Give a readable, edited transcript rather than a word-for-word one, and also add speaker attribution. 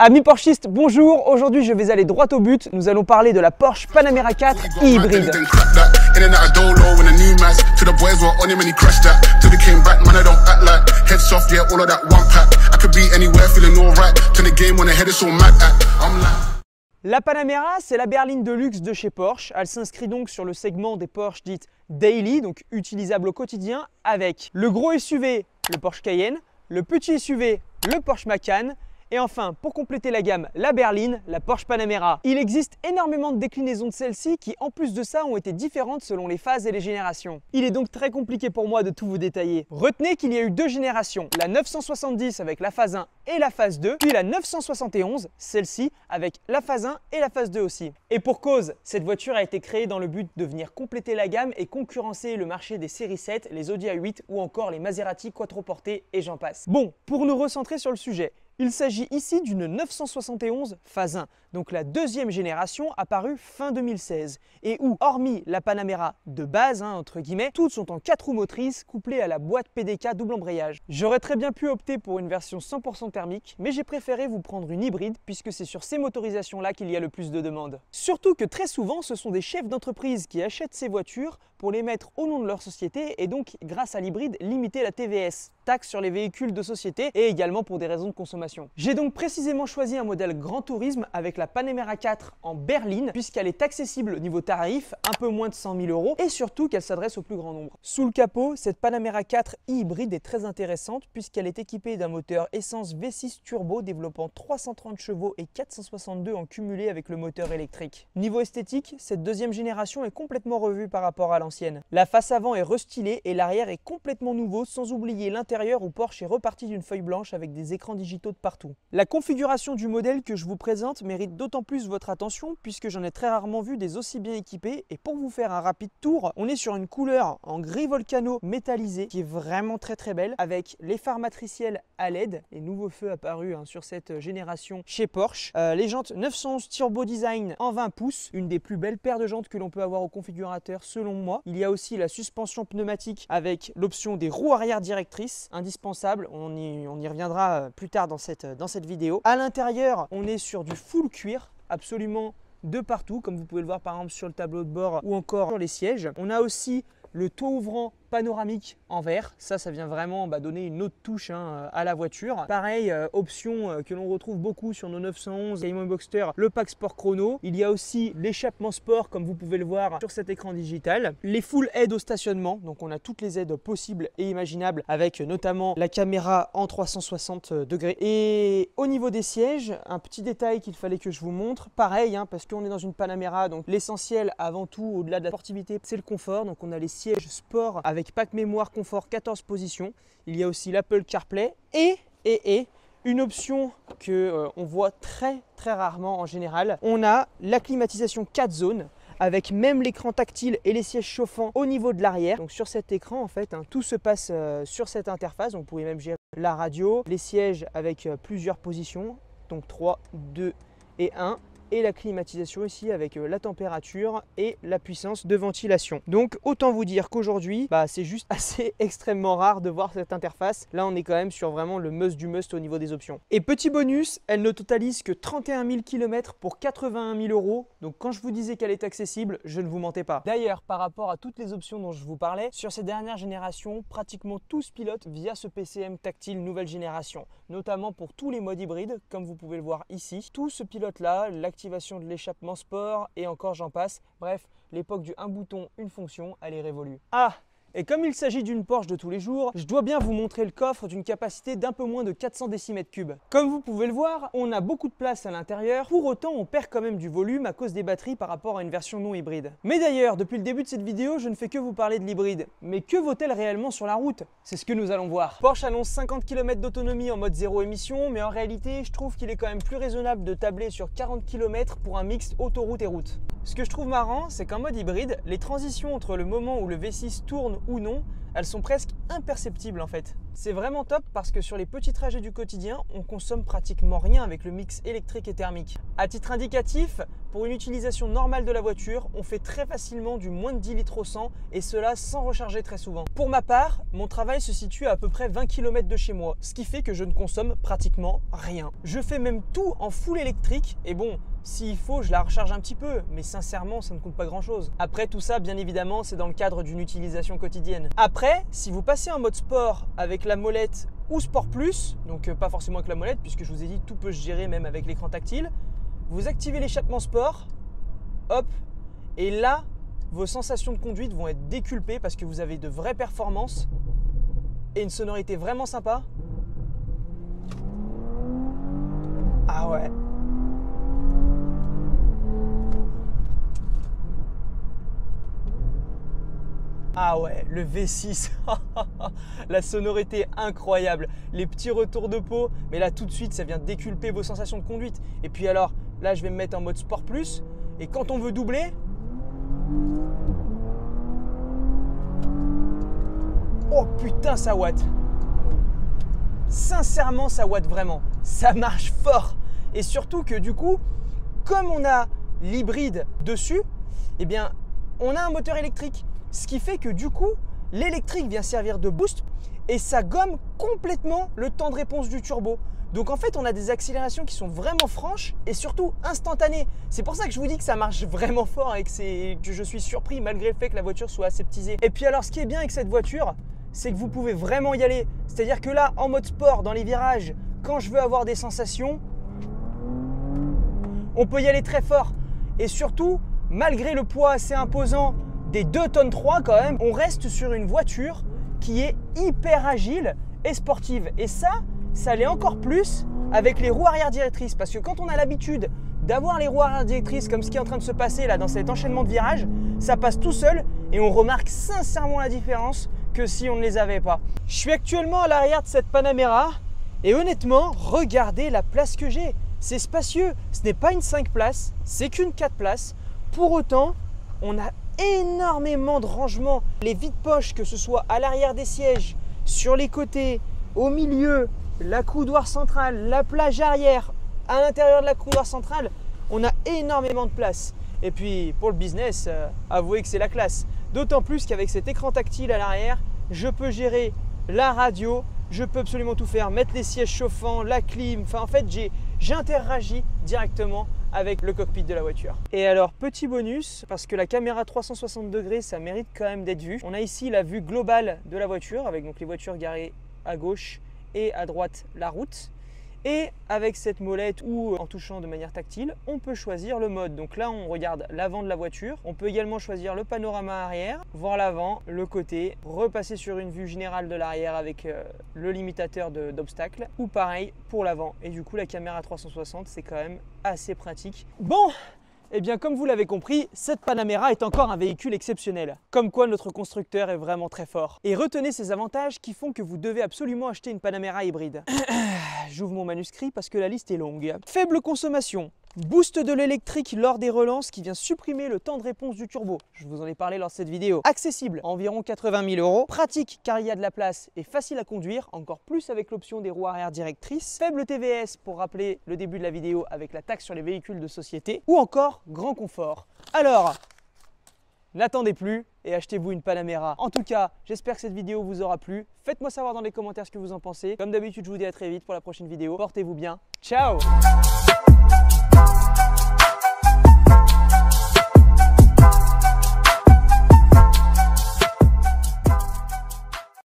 Speaker 1: Amis Porschistes, bonjour. Aujourd'hui, je vais aller droit au but. Nous allons parler de la Porsche Panamera 4 hybride. La Panamera, c'est la berline de luxe de chez Porsche. Elle s'inscrit donc sur le segment des Porsche dites daily, donc utilisables au quotidien, avec le gros SUV, le Porsche Cayenne, le petit SUV, le Porsche Macan, et enfin, pour compléter la gamme, la berline, la Porsche Panamera. Il existe énormément de déclinaisons de celle-ci qui, en plus de ça, ont été différentes selon les phases et les générations. Il est donc très compliqué pour moi de tout vous détailler. Retenez qu'il y a eu deux générations, la 970 avec la phase 1 et la phase 2, puis la 971, celle-ci, avec la phase 1 et la phase 2 aussi. Et pour cause, cette voiture a été créée dans le but de venir compléter la gamme et concurrencer le marché des séries 7, les Audi A8 ou encore les Maserati Quattroporte et j'en passe. Bon, pour nous recentrer sur le sujet, il s'agit ici d'une 971 phase 1, donc la deuxième génération apparue fin 2016, et où, hormis la Panamera de base, entre guillemets, toutes sont en 4 roues motrices couplées à la boîte PDK double embrayage. J'aurais très bien pu opter pour une version 100% thermique, mais j'ai préféré vous prendre une hybride puisque c'est sur ces motorisations-là qu'il y a le plus de demandes. Surtout que très souvent, ce sont des chefs d'entreprise qui achètent ces voitures pour les mettre au nom de leur société et donc, grâce à l'hybride, limiter la TVS, taxe sur les véhicules de société, et également pour des raisons de consommation. J'ai donc précisément choisi un modèle Grand Tourisme avec la Panamera 4 en berline, puisqu'elle est accessible au niveau tarif, un peu moins de 100 000 €, et surtout qu'elle s'adresse au plus grand nombre. Sous le capot, cette Panamera 4 hybride est très intéressante puisqu'elle est équipée d'un moteur essence V6 turbo développant 330 chevaux et 462 en cumulé avec le moteur électrique. Niveau esthétique, cette deuxième génération est complètement revue par rapport à l'ancienne. La face avant est restylée et l'arrière est complètement nouveau, sans oublier l'intérieur où Porsche est reparti d'une feuille blanche avec des écrans digitaux de partout. La configuration du modèle que je vous présente mérite d'autant plus votre attention puisque j'en ai très rarement vu des aussi bien équipés, et pour vous faire un rapide tour, on est sur une couleur en gris volcano métallisé qui est vraiment très belle, avec les phares matriciels à LED, les nouveaux feux apparus sur cette génération chez Porsche, les jantes 911 Turbo Design en 20 pouces, une des plus belles paires de jantes que l'on peut avoir au configurateur selon moi. Il y a aussi la suspension pneumatique avec l'option des roues arrière directrices, indispensable, on y reviendra plus tard dans cette vidéo. À l'intérieur, on est sur du full cuir, absolument de partout, comme vous pouvez le voir par exemple sur le tableau de bord ou encore sur les sièges. On a aussi le toit ouvrant panoramique en verre, ça vient vraiment donner une autre touche à la voiture. Pareil, option que l'on retrouve beaucoup sur nos 911 Cayman Boxster, le pack sport chrono. Il y a aussi l'échappement sport comme vous pouvez le voir sur cet écran digital. Les full aides au stationnement, donc on a toutes les aides possibles et imaginables avec notamment la caméra en 360 degrés. Et au niveau des sièges, un petit détail qu'il fallait que je vous montre, pareil parce qu'on est dans une Panamera, donc l'essentiel avant tout au-delà de la sportivité c'est le confort, donc on a les sièges sport avec pack mémoire confort 14 positions. Il y a aussi l'Apple CarPlay et une option que on voit très rarement en général. On a la climatisation 4 zones avec même l'écran tactile et les sièges chauffants au niveau de l'arrière. Donc sur cet écran en fait, tout se passe sur cette interface. Donc vous pouvez même gérer la radio, les sièges avec plusieurs positions, donc 3, 2 et 1. Et la climatisation ici avec la température et la puissance de ventilation. Donc autant vous dire qu'aujourd'hui c'est juste assez extrêmement rare de voir cette interface. Là on est quand même sur vraiment le must du must au niveau des options. Et petit bonus, elle ne totalise que 31 000 km pour 81 000 €. Donc quand je vous disais qu'elle est accessible, je ne vous mentais pas. D'ailleurs par rapport à toutes les options dont je vous parlais, sur ces dernières générations, pratiquement tous pilotent via ce PCM tactile nouvelle génération. Notamment pour tous les modes hybrides, comme vous pouvez le voir ici. Tout ce pilote là, l'activation de l'échappement sport et encore j'en passe. Bref, l'époque du un bouton, une fonction, elle est révolue. Ah, et comme il s'agit d'une Porsche de tous les jours, je dois bien vous montrer le coffre d'une capacité d'un peu moins de 400 décimètres cubes. Comme vous pouvez le voir, on a beaucoup de place à l'intérieur, pour autant on perd quand même du volume à cause des batteries par rapport à une version non hybride. Mais d'ailleurs, depuis le début de cette vidéo, je ne fais que vous parler de l'hybride. Mais que vaut-elle réellement sur la route? C'est ce que nous allons voir. Porsche annonce 50 km d'autonomie en mode zéro émission, mais en réalité, je trouve qu'il est quand même plus raisonnable de tabler sur 40 km pour un mix autoroute et route. Ce que je trouve marrant, c'est qu'en mode hybride, les transitions entre le moment où le V6 tourne ou non, elles sont presque imperceptibles en fait. C'est vraiment top parce que sur les petits trajets du quotidien, on consomme pratiquement rien avec le mix électrique et thermique. À titre indicatif, pour une utilisation normale de la voiture, on fait très facilement du moins de 10 litres au 100 et cela sans recharger très souvent. Pour ma part, mon travail se situe à peu près 20 km de chez moi, ce qui fait que je ne consomme pratiquement rien. Je fais même tout en full électrique et bon, s'il faut, je la recharge un petit peu, mais sincèrement, ça ne compte pas grand-chose. Après, tout ça, bien évidemment, c'est dans le cadre d'une utilisation quotidienne. Après, si vous passez en mode sport avec la molette ou sport plus, donc pas forcément avec la molette, puisque je vous ai dit, tout peut se gérer même avec l'écran tactile, vous activez l'échappement sport, hop, et là, vos sensations de conduite vont être décuplées parce que vous avez de vraies performances et une sonorité vraiment sympa. Ah ouais. Ah ouais, le V6, la sonorité incroyable, les petits retours de peau, mais là tout de suite ça vient déculper vos sensations de conduite. Et puis alors, là je vais me mettre en mode sport plus, et quand on veut doubler, oh putain ça watt. Sincèrement ça watt vraiment, ça marche fort. Et surtout que du coup, comme on a l'hybride dessus, eh bien on a un moteur électrique. Ce qui fait que du coup, l'électrique vient servir de boost et ça gomme complètement le temps de réponse du turbo. Donc en fait, on a des accélérations qui sont vraiment franches et surtout instantanées. C'est pour ça que je vous dis que ça marche vraiment fort et que je suis surpris malgré le fait que la voiture soit aseptisée. Et puis alors, ce qui est bien avec cette voiture, c'est que vous pouvez vraiment y aller. C'est-à-dire que là, en mode sport, dans les virages, quand je veux avoir des sensations, on peut y aller très fort. Et surtout, malgré le poids assez imposant des 2 tonnes 3 quand même, on reste sur une voiture qui est hyper agile et sportive. Et ça l'est encore plus avec les roues arrière directrices. Parce que quand on a l'habitude d'avoir les roues arrière directrices comme ce qui est en train de se passer là dans cet enchaînement de virages, ça passe tout seul et on remarque sincèrement la différence que si on ne les avait pas. Je suis actuellement à l'arrière de cette Panamera et honnêtement, regardez la place que j'ai. C'est spacieux, ce n'est pas une 5 places, c'est qu'une 4 places. Pour autant, on a énormément de rangements. Les vides-poches, que ce soit à l'arrière des sièges, sur les côtés, au milieu, la coudoir centrale, la plage arrière, à l'intérieur de la coudoir centrale, on a énormément de place. Et puis pour le business, avouez que c'est la classe. D'autant plus qu'avec cet écran tactile à l'arrière, je peux gérer la radio, je peux absolument tout faire, mettre les sièges chauffants, la clim, enfin en fait j'interagis directement avec le cockpit de la voiture. Et alors petit bonus, parce que la caméra 360 degrés ça mérite quand même d'être vu. On a ici la vue globale de la voiture avec donc les voitures garées à gauche et à droite la route. Et avec cette molette ou en touchant de manière tactile, on peut choisir le mode. Donc là, on regarde l'avant de la voiture. On peut également choisir le panorama arrière, voir l'avant, le côté, repasser sur une vue générale de l'arrière avec le limitateur d'obstacles. Ou pareil pour l'avant. Et du coup, la caméra 360, c'est quand même assez pratique. Bon, eh bien comme vous l'avez compris, cette Panamera est encore un véhicule exceptionnel. Comme quoi notre constructeur est vraiment très fort. Et retenez ces avantages qui font que vous devez absolument acheter une Panamera hybride. J'ouvre mon manuscrit parce que la liste est longue. Faible consommation. Boost de l'électrique lors des relances qui vient supprimer le temps de réponse du turbo. Je vous en ai parlé lors de cette vidéo. Accessible, environ 80 000 €. Pratique car il y a de la place et facile à conduire, encore plus avec l'option des roues arrière directrices. Faible TVS pour rappeler le début de la vidéo avec la taxe sur les véhicules de société. Ou encore grand confort. Alors, n'attendez plus et achetez-vous une Panamera. En tout cas, j'espère que cette vidéo vous aura plu. Faites-moi savoir dans les commentaires ce que vous en pensez. Comme d'habitude, je vous dis à très vite pour la prochaine vidéo. Portez-vous bien. Ciao!